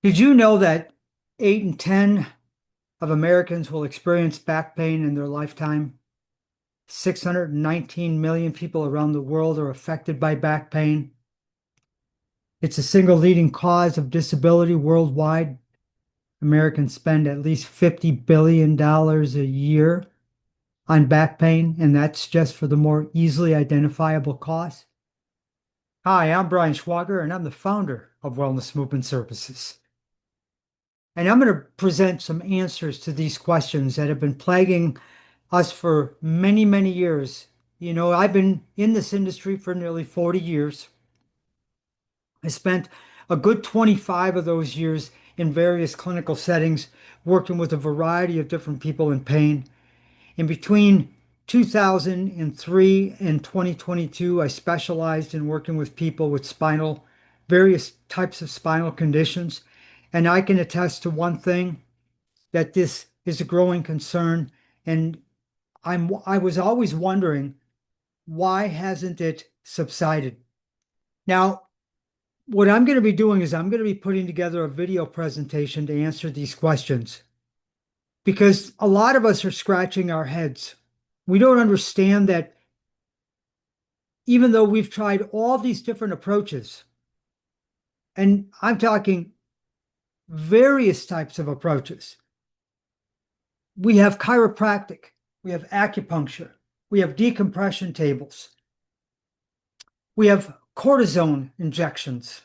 Did you know that 8 in 10 of Americans will experience back pain in their lifetime? 619 million people around the world are affected by back pain. It's a single leading cause of disability worldwide. Americans spend at least $50 billion a year on back pain, and that's just for the more easily identifiable cause. Hi, I'm Brian Schwager, and I'm the founder of Wellness Movement Services. And I'm going to present some answers to these questions that have been plaguing us for many, many years. You know, I've been in this industry for nearly 40 years. I spent a good 25 of those years in various clinical settings, working with a variety of different people in pain. In between 2003 and 2022, I specialized in working with people with various types of spinal conditions. And I can attest to one thing, that this is a growing concern. And I was always wondering, why hasn't it subsided? Now, what I'm going to be doing is I'm going to be putting together a video presentation to answer these questions because a lot of us are scratching our heads. We don't understand that even though we've tried all these different approaches, and I'm talking various types of approaches, we have chiropractic, we have acupuncture, we have decompression tables, we have cortisone injections,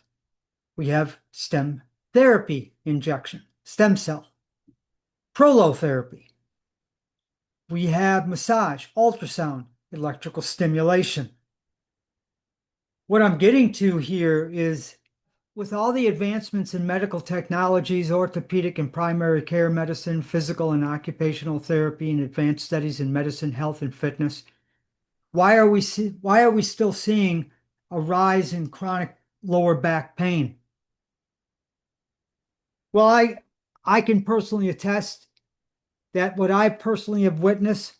we have stem therapy injection, stem cell, prolotherapy. We have massage, ultrasound, electrical stimulation. What I'm getting to here is, with all the advancements in medical technologies, orthopedic and primary care medicine, physical and occupational therapy, and advanced studies in medicine, health, and fitness, why are we still seeing a rise in chronic lower back pain? Well, I can personally attest that what I personally have witnessed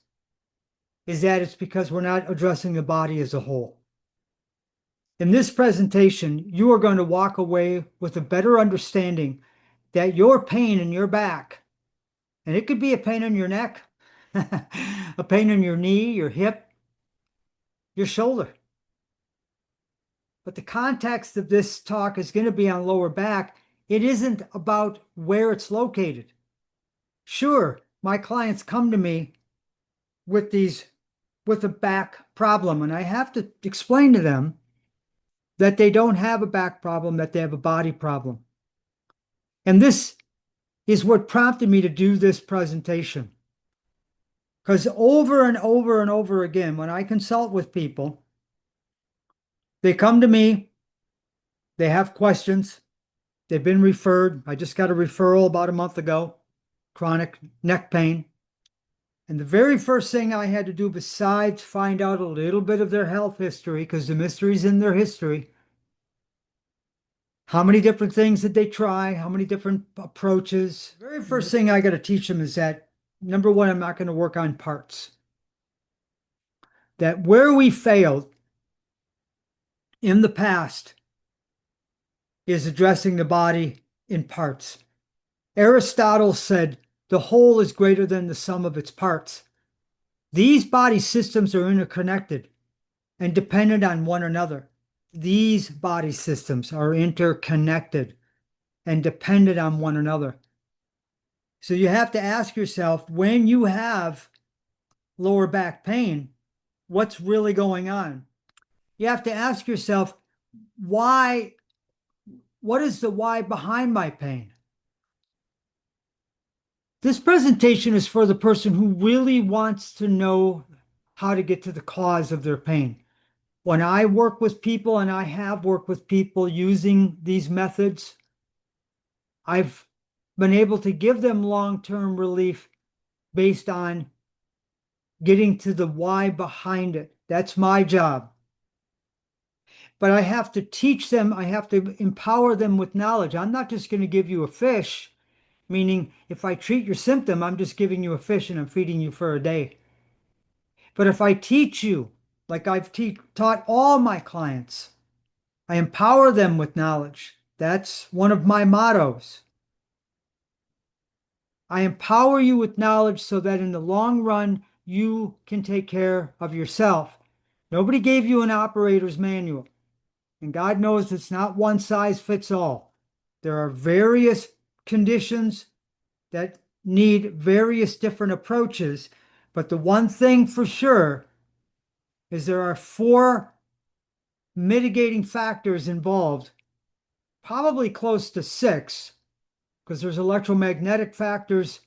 is that it's because we're not addressing the body as a whole. In this presentation, you are going to walk away with a better understanding that your pain in your back, and it could be a pain in your neck, a pain in your knee, your hip, your shoulder. But the context of this talk is going to be on lower back. It isn't about where it's located. Sure, my clients come to me with a back problem, and I have to explain to them that they don't have a back problem, that they have a body problem. And this is what prompted me to do this presentation. Because over and over and over again, when I consult with people, they come to me, they have questions, they've been referred. I just got a referral about a month ago, chronic neck pain. And the very first thing I had to do, besides find out a little bit of their health history, because the mystery's in their history, how many different things did they try? How many different approaches? The very first thing I got to teach them is that, number one, I'm not going to work on parts. That where we failed in the past is addressing the body in parts. Aristotle said the whole is greater than the sum of its parts. These body systems are interconnected and dependent on one another. These body systems are interconnected and dependent on one another. So you have to ask yourself, when you have lower back pain, what's really going on? You have to ask yourself, why? What is the why behind my pain? This presentation is for the person who really wants to know how to get to the cause of their pain. When I work with people, and I have worked with people using these methods, I've been able to give them long-term relief based on getting to the why behind it. That's my job. But I have to teach them, I have to empower them with knowledge. I'm not just going to give you a fish, meaning if I treat your symptom, I'm just giving you a fish and I'm feeding you for a day. But if I teach you, like I've taught all my clients, I empower them with knowledge. That's one of my mottos. I empower you with knowledge so that in the long run, you can take care of yourself. Nobody gave you an operator's manual. And God knows it's not one size fits all. There are various conditions that need various different approaches. But the one thing for sure is there are four mitigating factors involved, probably close to six, because there's electromagnetic factors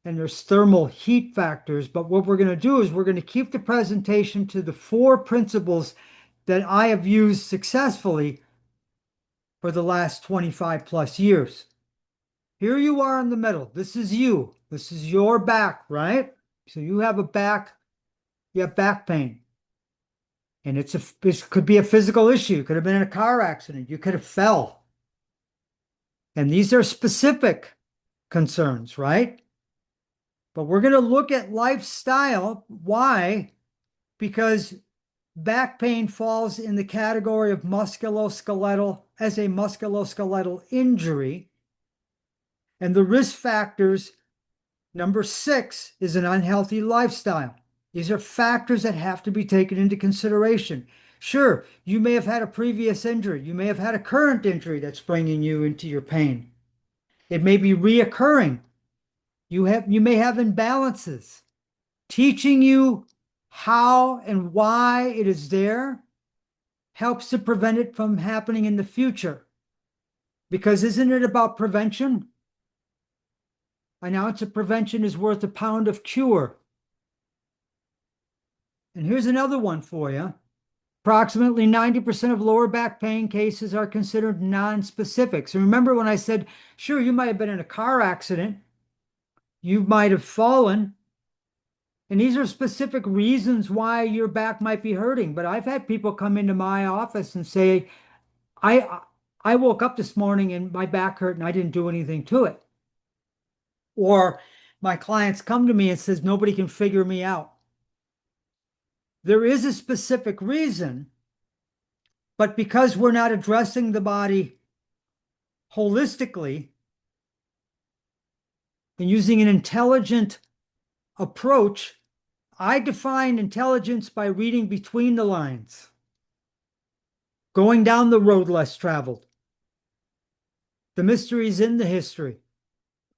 and there's thermal heat factors. But what we're going to do is we're going to keep the presentation to the four principles that I have used successfully for the last 25 plus years. Here you are in the middle. This is you. This is your back, right? So you have a back, you have back pain. And this could be a physical issue. You could have been in a car accident. You could have fell. And these are specific concerns, right? But we're going to look at lifestyle. Why? Because back pain falls in the category of musculoskeletal as a musculoskeletal injury. And the risk factors, number 6, is an unhealthy lifestyle. These are factors that have to be taken into consideration. Sure, you may have had a previous injury. You may have had a current injury that's bringing you into your pain. It may be reoccurring. You may have imbalances. Teaching you how and why it is there helps to prevent it from happening in the future. Because isn't it about prevention? An ounce of prevention is worth a pound of cure. And here's another one for you. Approximately 90% of lower back pain cases are considered non-specific. So remember when I said, sure, you might have been in a car accident, you might have fallen, and these are specific reasons why your back might be hurting. But I've had people come into my office and say, I woke up this morning and my back hurt and I didn't do anything to it. Or my clients come to me and says, nobody can figure me out. There is a specific reason, but because we're not addressing the body holistically and using an intelligent approach, I define intelligence by reading between the lines, going down the road less traveled. The mystery is in the history.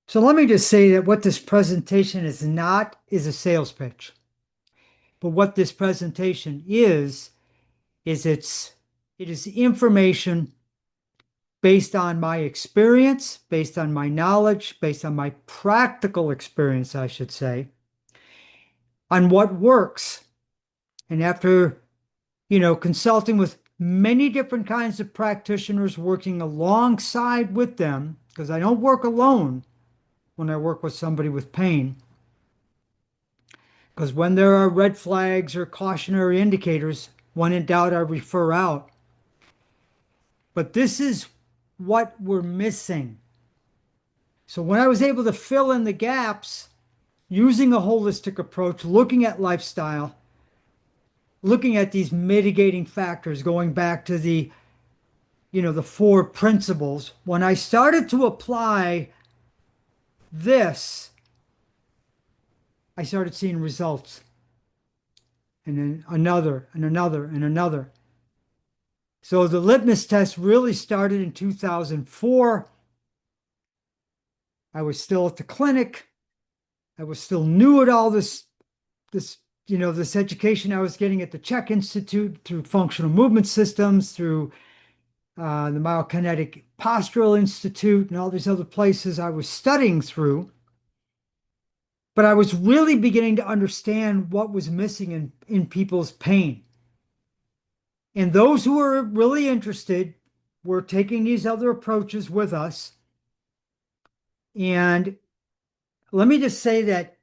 So let me just say that what this presentation is not is a sales pitch. But what this presentation is it is information based on my experience, based on my knowledge, based on my practical experience, I should say, on what works. And after, consulting with many different kinds of practitioners, working alongside with them, because I don't work alone when I work with somebody with pain. Because when there are red flags or cautionary indicators, when in doubt, I refer out. But this is what we're missing. So when I was able to fill in the gaps using a holistic approach, looking at lifestyle, looking at these mitigating factors, going back to the 4 principles, when I started to apply this, I started seeing results. And then another and another and another. So the litmus test really started in 2004. I was still at the clinic. I was still new at all this education I was getting at the CHEK Institute through functional movement systems, through the Myokinetic Postural Institute, and all these other places I was studying through. But I was really beginning to understand what was missing in people's pain. And those who were really interested were taking these other approaches with us. And let me just say that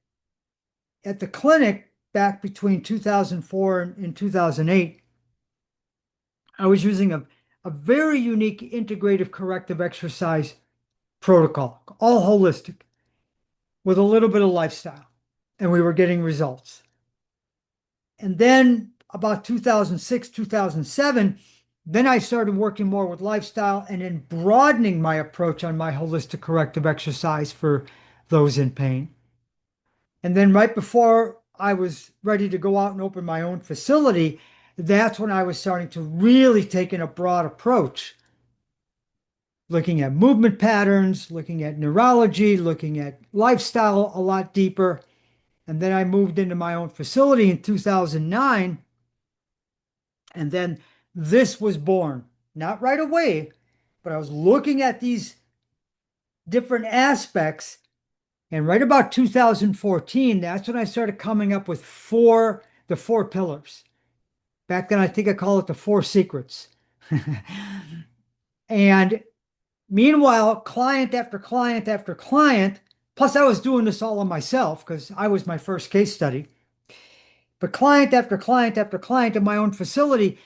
at the clinic back between 2004 and 2008, I was using a very unique integrative corrective exercise protocol, all holistic, with a little bit of lifestyle. And we were getting results. And then about 2006, 2007, then I started working more with lifestyle and then broadening my approach on my holistic corrective exercise for those in pain. And then right before I was ready to go out and open my own facility, that's when I was starting to really take in a broad approach, looking at movement patterns, looking at neurology, looking at lifestyle a lot deeper. And then I moved into my own facility in 2009. And then this was born, not right away, but I was looking at these different aspects. And right about 2014, that's when I started coming up with the four pillars. Back then, I think I call it the four secrets. And meanwhile, client after client after client, plus I was doing this all on myself because I was my first case study. But client after client after client in my own facility,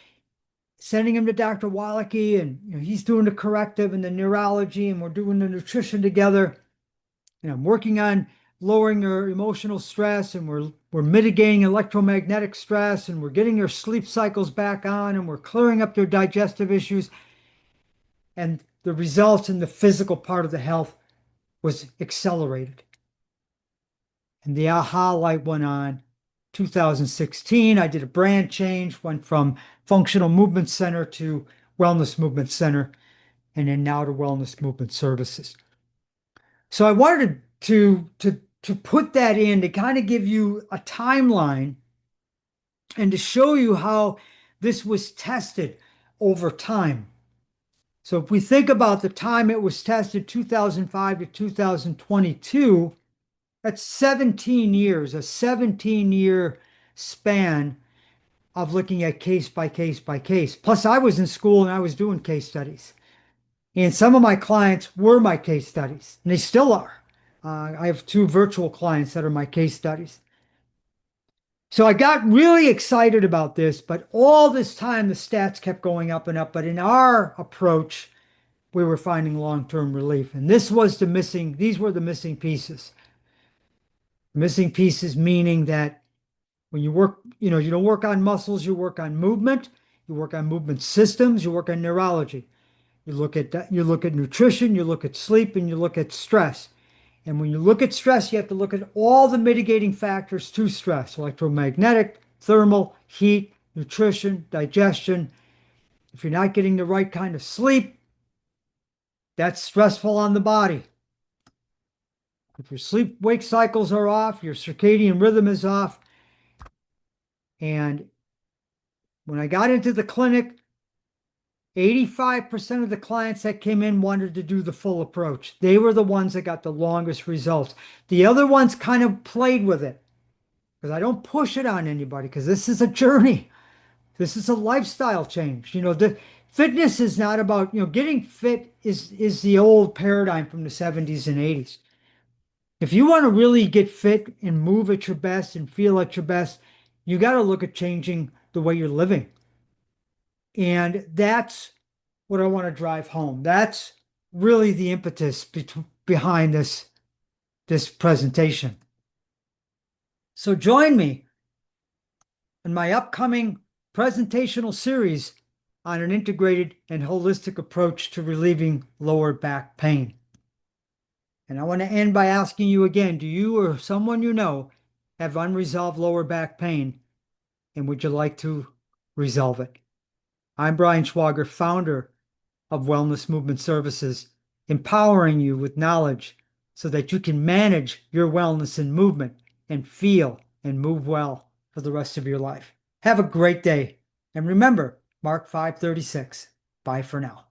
sending him to Dr. Wallach, and he's doing the corrective and the neurology, and we're doing the nutrition together. And I'm working on lowering their emotional stress, and we're mitigating electromagnetic stress, and we're getting their sleep cycles back on, and we're clearing up their digestive issues. And the results in the physical part of the health was accelerated. And the aha light went on. 2016, I did a brand change, went from Functional Movement Center to Wellness Movement Center, and then now to Wellness Movement Services. So I wanted to put that in to kind of give you a timeline and to show you how this was tested over time. So if we think about the time it was tested, 2005 to 2022, that's 17 years, a 17-year span of looking at case by case by case. Plus, I was in school and I was doing case studies. And some of my clients were my case studies, and they still are. I have 2 virtual clients that are my case studies. So I got really excited about this, but all this time the stats kept going up and up. But in our approach, we were finding long-term relief. And these were the missing pieces. Missing pieces meaning that when you work, you don't work on muscles, you work on movement, you work on movement systems, you work on neurology. You look at nutrition, you look at sleep, and you look at stress. And when you look at stress, you have to look at all the mitigating factors to stress: electromagnetic, thermal, heat, nutrition, digestion. If you're not getting the right kind of sleep, that's stressful on the body. If your sleep-wake cycles are off, your circadian rhythm is off. And when I got into the clinic, 85% of the clients that came in wanted to do the full approach. They were the ones that got the longest results. The other ones kind of played with it because I don't push it on anybody because this is a journey. This is a lifestyle change. The fitness is not about, getting fit is the old paradigm from the 70s and 80s. If you want to really get fit and move at your best and feel at your best, you got to look at changing the way you're living. And that's what I want to drive home. That's really the impetus behind this presentation. So join me in my upcoming presentational series on an integrated and holistic approach to relieving lower back pain. And I want to end by asking you again, do you or someone you know have unresolved lower back pain, and would you like to resolve it? I'm Brian Schwager, founder of Wellness Movement Services, empowering you with knowledge so that you can manage your wellness and movement and feel and move well for the rest of your life. Have a great day. And remember, Mark 5:36. Bye for now.